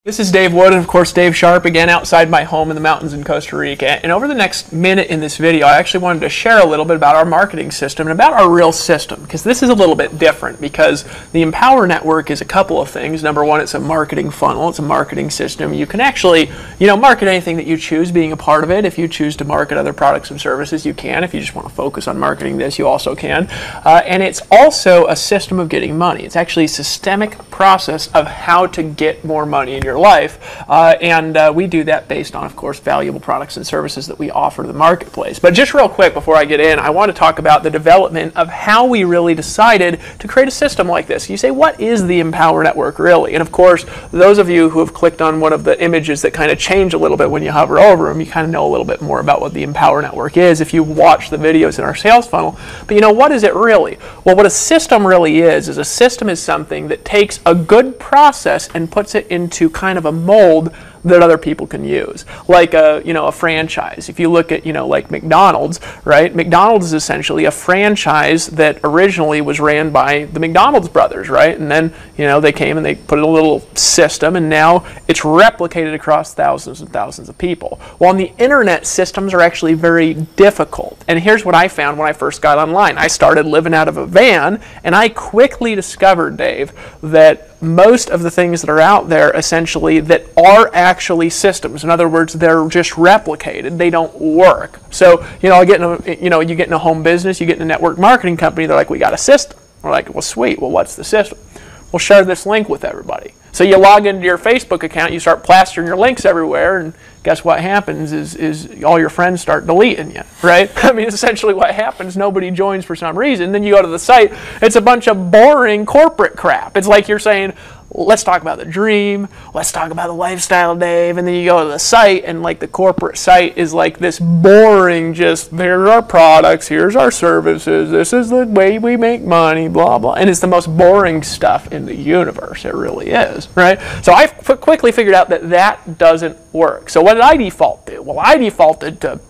This is Dave Wood, and of course Dave Sharp, again outside my home in the mountains in Costa Rica. And over the next minute in this video, I actually wanted to share a little bit about our marketing system and about our real system, because this is a little bit different, because the Empower Network is a couple of things. Number one, it's a marketing funnel, it's a marketing system. You can actually, market anything that you choose being a part of it. If you choose to market other products and services, you can. If you just want to focus on marketing this, you also can. And it's also a system of getting money. It's actually a systemic process of how to get more money in your life, and we do that based on, of course, valuable products and services that we offer to the marketplace. But just real quick before I get in, I want to talk about the development of how we really decided to create a system like this. You say, what is the Empower Network really? And of course, those of you who have clicked on one of the images that kind of change a little bit when you hover over them, you kind of know a little bit more about what the Empower Network is if you watch the videos in our sales funnel. But what is it really? Well, what a system really is a system is something that takes a good process and puts it into kind of a mold that other people can use, like a franchise. If you look at like McDonald's, right? McDonald's is essentially a franchise that originally was ran by the McDonald's brothers, right? And then they came and they put in a little system, and now it's replicated across thousands and thousands of people. Well, on the internet, systems are actually very difficult. And here's what I found when I first got online. I started living out of a van, and I quickly discovered, Dave, that most of the things that are out there essentially that are actually systems. In other words, they're just replicated. They don't work. So, you get in a home business, you get in a network marketing company, they're like, we got a system. We're like, well, sweet. Well, what's the system? We'll share this link with everybody. So you log into your Facebook account, you start plastering your links everywhere, and guess what happens is all your friends start deleting you, right? I mean, essentially what happens, nobody joins for some reason. Then you go to the site, it's a bunch of boring corporate crap. It's like you're saying, let's talk about the dream, let's talk about the lifestyle, Dave, and then you go to the site, and like the corporate site is like this boring, just here's our products, here's our services, this is the way we make money, blah, blah. And it's the most boring stuff in the universe. It really is, right? So I quickly figured out that that doesn't work. So what did I default to? Well, I defaulted to,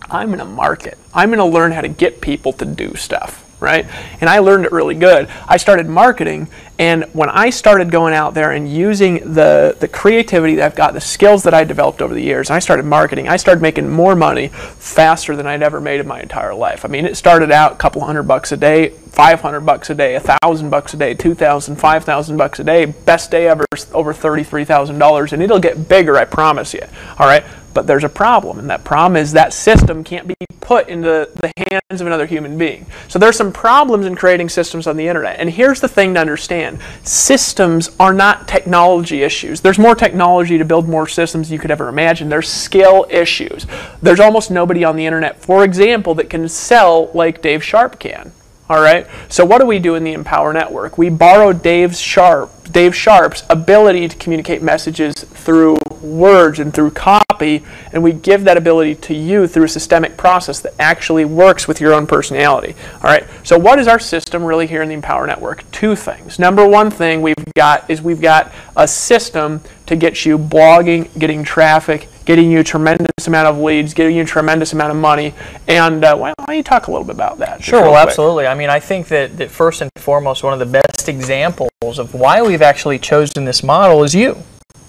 I'm going to market. I'm going to learn how to get people to do stuff. Right? And I learned it really good. I started marketing, and when I started going out there and using the creativity that I've got, the skills that I developed over the years, I started marketing, I started making more money faster than I'd ever made in my entire life. I mean, it started out a couple $100 a day, $500 a day, $1,000 a day, $2,000, $5,000 a day, best day ever, over $33,000, and it'll get bigger, I promise you. All right? But there's a problem, and that problem is that system can't be put into the hands of another human being. So there's some problems in creating systems on the internet. And here's the thing to understand. Systems are not technology issues. There's more technology to build more systems than you could ever imagine. There's skill issues. There's almost nobody on the internet, for example, that can sell like Dave Sharp can. All right. So what do we do in the Empower Network? We borrow Dave Sharp's ability to communicate messages through words and through copy, and we give that ability to you through a systemic process that actually works with your own personality. All right. So what is our system really here in the Empower Network? Two things. Number one thing we've got a system to get you blogging, getting traffic, getting you a tremendous amount of leads, getting you a tremendous amount of money. And why don't you talk a little bit about that? Sure, well, absolutely. I mean, I think that first and foremost, one of the best examples of why we've actually chosen this model is you.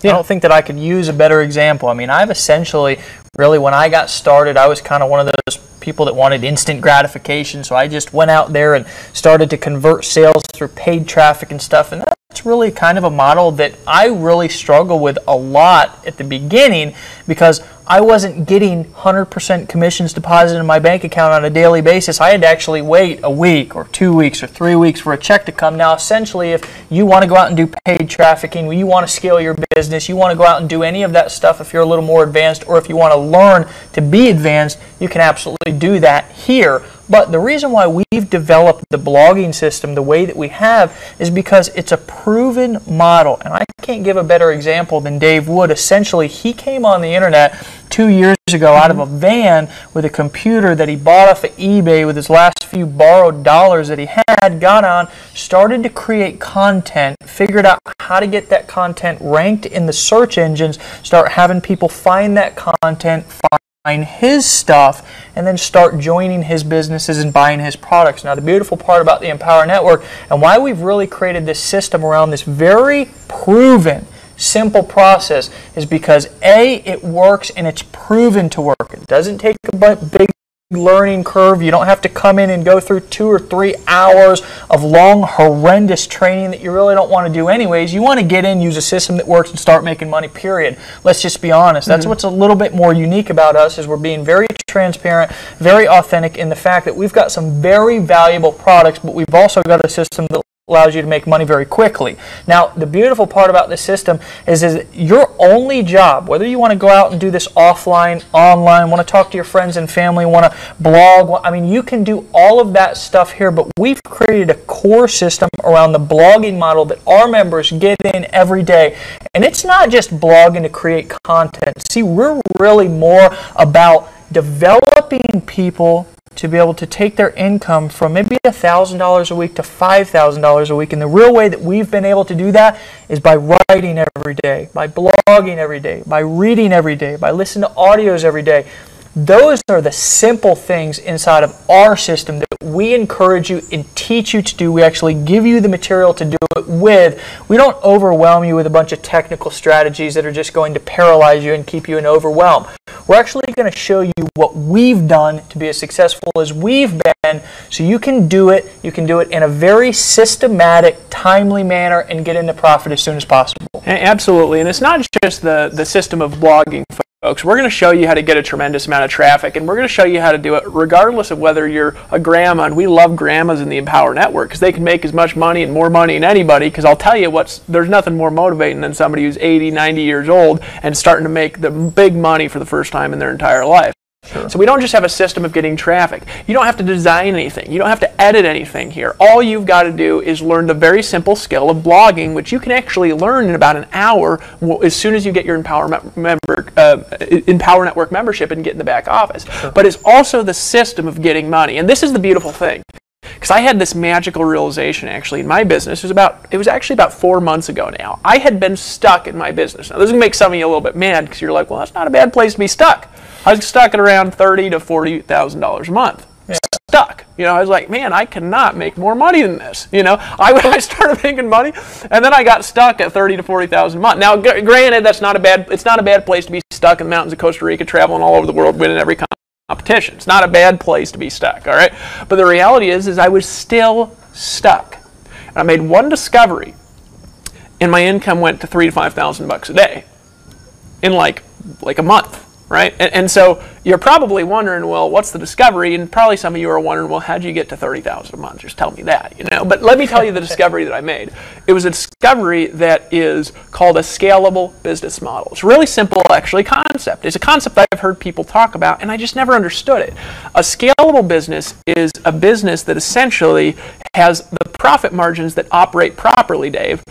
Yeah. I don't think that I could use a better example. I mean, I've essentially, really, when I got started, I was kind of one of those people that wanted instant gratification, so I just went out there and started to convert sales through paid traffic and stuff, and that's really kind of a model that I really struggle with a lot at the beginning, because I wasn't getting 100% commissions deposited in my bank account on a daily basis. I had to actually wait a week or 2 weeks or 3 weeks for a check to come. Now, essentially, if you want to go out and do paid trafficking, you want to scale your business, you want to go out and do any of that stuff if you're a little more advanced, or if you want to learn to be advanced, you can absolutely do that here. But the reason why we've developed the blogging system the way that we have is because it's a proven model. And I can't give a better example than Dave Wood. Essentially, he came on the internet 2 years ago out of a van with a computer that he bought off of eBay with his last few borrowed dollars that he had, got on, started to create content, figured out how to get that content ranked in the search engines, start having people find that content, find his stuff, and then start joining his businesses and buying his products. Now, the beautiful part about the Empower Network and why we've really created this system around this very proven simple process is because A, it works and it's proven to work. It doesn't take a big learning curve. You don't have to come in and go through 2 or 3 hours of long, horrendous training that you really don't want to do anyways. You want to get in, use a system that works, and start making money, period. Let's just be honest. That's what's a little bit more unique about us, is we're being very transparent, very authentic in the fact that we've got some very valuable products, but we've also got a system that allows you to make money very quickly. Now, the beautiful part about this system is your only job, whether you want to go out and do this offline, online, want to talk to your friends and family, want to blog, I mean, you can do all of that stuff here, but we've created a core system around the blogging model that our members get in every day. And it's not just blogging to create content. See, we're really more about developing people to be able to take their income from maybe $1,000 a week to $5,000 a week. And the real way that we've been able to do that is by writing every day, by blogging every day, by reading every day, by listening to audios every day. Those are the simple things inside of our system that we encourage you and teach you to do. We actually give you the material to do it with. We don't overwhelm you with a bunch of technical strategies that are just going to paralyze you and keep you in overwhelm. We're actually going to show you what we've done to be as successful as we've been, so you can do it. You can do it in a very systematic, timely manner and get into profit as soon as possible. Absolutely, and it's not just the system of blogging, folks. We're going to show you how to get a tremendous amount of traffic, and we're going to show you how to do it regardless of whether you're a grandma, and we love grandmas in the Empower Network because they can make as much money and more money than anybody, because I'll tell you there's nothing more motivating than somebody who's 80, 90 years old and starting to make the big money for the first time in their entire life. Sure. So we don't just have a system of getting traffic. You don't have to design anything. You don't have to edit anything here. All you've got to do is learn the very simple skill of blogging, which you can actually learn in about an hour as soon as you get your Empower Network membership and get in the back office. Sure. But it's also the system of getting money. And this is the beautiful thing. Because I had this magical realization actually in my business. It was actually about 4 months ago now. I had been stuck in my business. Now this is going to make some of you a little bit mad because you're like, well, that's not a bad place to be stuck. I was stuck at around $30,000 to $40,000 a month. Yeah. Stuck. You know, I was like, man, I cannot make more money than this. You know, I started making money, and then I got stuck at $30,000 to $40,000 a month. Now, granted, it's not a bad place to be stuck in the mountains of Costa Rica, traveling all over the world, winning every competition. It's not a bad place to be stuck. All right, but the reality is I was still stuck. And I made one discovery, and my income went to $3,000 to $5,000 a day in like a month. Right? And so you're probably wondering, well, what's the discovery? And probably some of you are wondering, well, how'd you get to $30,000 a month? Just tell me that, you know. But let me tell you the discovery that I made. It was a discovery that is called a scalable business model. It's a really simple, actually, concept. It's a concept that I've heard people talk about, and I just never understood it. A scalable business is a business that essentially has the profit margins that operate properly, Dave,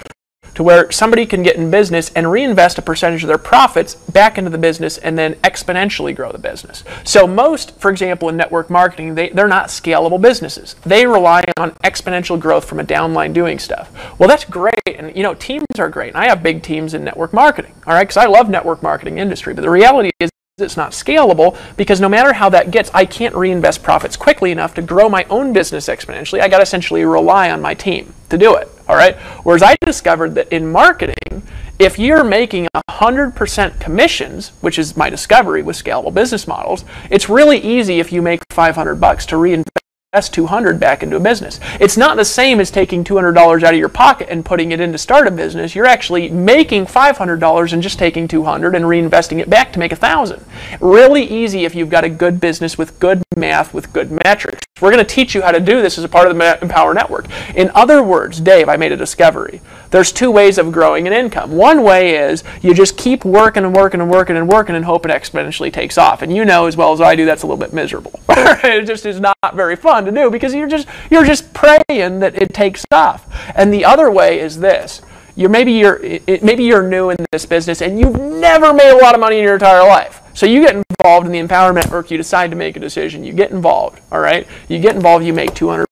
to where somebody can get in business and reinvest a percentage of their profits back into the business and then exponentially grow the business. So most, for example, in network marketing, they're not scalable businesses. They rely on exponential growth from a downline doing stuff. Well, that's great, and you know, teams are great. And I have big teams in network marketing, all right, because I love network marketing industry, but the reality is it's not scalable because no matter how that gets, I can't reinvest profits quickly enough to grow my own business exponentially. I got to essentially rely on my team to do it, all right? Whereas I discovered that in marketing, if you're making 100% commissions, which is my discovery with scalable business models, it's really easy if you make $500 to reinvest $200 back into a business. It's not the same as taking $200 out of your pocket and putting it in to start a business. You're actually making $500 and just taking $200 and reinvesting it back to make $1,000. Really easy if you've got a good business with good math, with good metrics. We're going to teach you how to do this as a part of the Empower Network. In other words, Dave, I made a discovery. There's two ways of growing an income. One way is you just keep working and working and working and working and hope it exponentially takes off. And you know as well as I do that's a little bit miserable. It just is not very fun to do because you're just praying that it takes off. And the other way is this. Maybe you're new in this business and you've never made a lot of money in your entire life. So you get involved in the Empower Network, you decide to make a decision, you get involved, all right? You get involved, you make $200.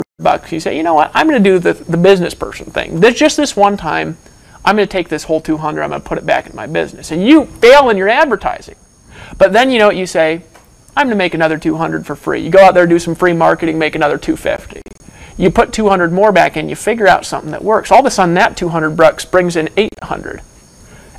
You say, you know what, I'm going to do the business person thing. Just this one time, I'm going to take this whole $200, I'm going to put it back in my business. And you fail in your advertising. But then you know what you say, I'm going to make another $200 for free. You go out there, do some free marketing, make another $250. You put $200 more back in, you figure out something that works. All of a sudden that $200 brings in $800.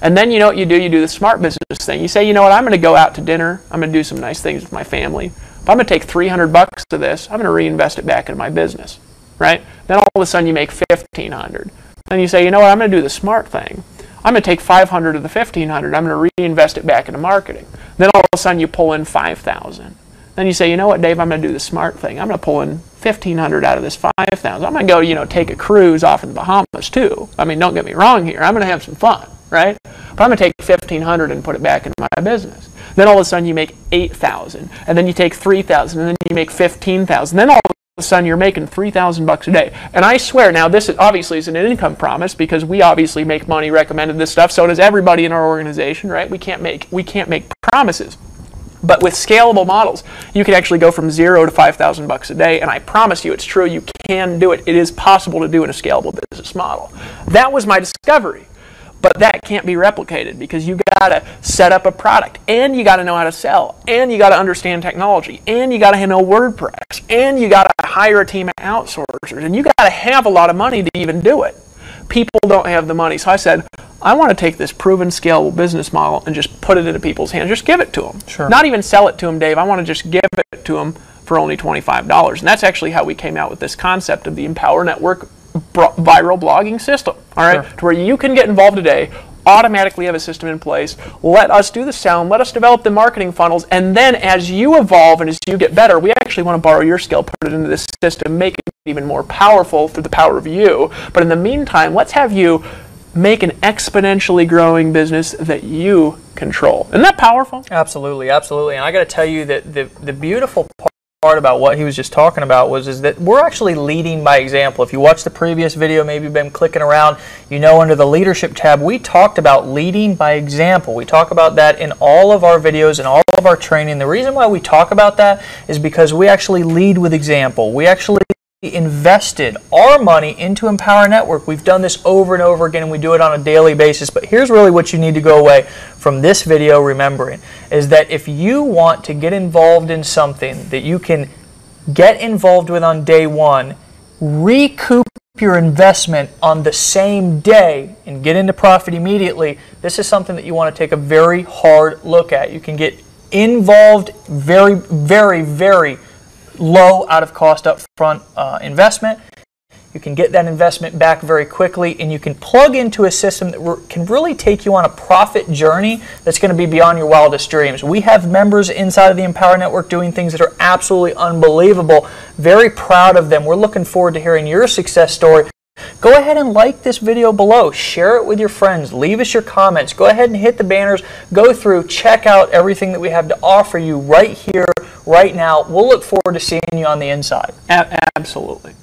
And then you know what you do? You do the smart business thing. You say, you know what, I'm going to go out to dinner. I'm going to do some nice things with my family. If I'm going to take $300 of this, I'm going to reinvest it back into my business, right? Then all of a sudden you make $1,500. Then you say, you know what, I'm going to do the smart thing. I'm going to take $500 of the $1,500. I'm going to reinvest it back into marketing. Then all of a sudden you pull in $5,000. Then you say, you know what, Dave, I'm going to do the smart thing. I'm going to pull in $1,500 out of this $5,000. I'm going to go, you know, take a cruise off in the Bahamas too. I mean, don't get me wrong here. I'm going to have some fun, right? But I'm going to take $1,500 and put it back into my business. Then all of a sudden you make $8,000, and then you take $3,000, and then you make $15,000. Then all of a sudden you're making $3,000 a day. And I swear, now this is obviously isn't an income promise because we obviously make money recommending this stuff. So does everybody in our organization, right? We can't make promises. But with scalable models, you can actually go from $0 to $5,000 a day, and I promise you it's true. You can do it. It is possible to do in a scalable business model. That was my discovery. But that can't be replicated because you got to set up a product, and you got to know how to sell, and you got to understand technology, and you got to know WordPress, and you got to hire a team of outsourcers, and you got to have a lot of money to even do it. People don't have the money. So I said, I want to take this proven scalable business model and just put it into people's hands. Just give it to them. Sure. Not even sell it to them, Dave. I want to just give it to them for only $25. And that's actually how we came out with this concept of the Empower Network viral blogging system. All right, Sure. To where you can get involved today, automatically have a system in place, let us do the sound, let us develop the marketing funnels, and then as you evolve and as you get better, we actually want to borrow your skill, put it into this system, make it even more powerful through the power of you. But in the meantime, let's have you make an exponentially growing business that you control. Isn't that powerful? Absolutely, absolutely. And I got to tell you that the beautiful part about what he was just talking about is that we're actually leading by example. If you watch the previous video, maybe you've been clicking around, you know, under the leadership tab, we talked about leading by example. We talk about that in all of our videos and all of our training. The reason why we talk about that is because we actually lead with example. We actually invested our money into Empower Network. We've done this over and over again, and we do it on a daily basis. But here's really what you need to go away from this video remembering, is that if you want to get involved in something that you can get involved with on day one, recoup your investment on the same day, and get into profit immediately, this is something that you want to take a very hard look at. You can get involved very, very, very low out of cost upfront investment. You can get that investment back very quickly, and you can plug into a system that can really take you on a profit journey that's going to be beyond your wildest dreams. We have members inside of the Empower Network doing things that are absolutely unbelievable. Very proud of them. We're looking forward to hearing your success story. Go ahead and like this video below. Share it with your friends. Leave us your comments. Go ahead and hit the banners. Go through. Check out everything that we have to offer you right here, right now. We'll look forward to seeing you on the inside. Absolutely.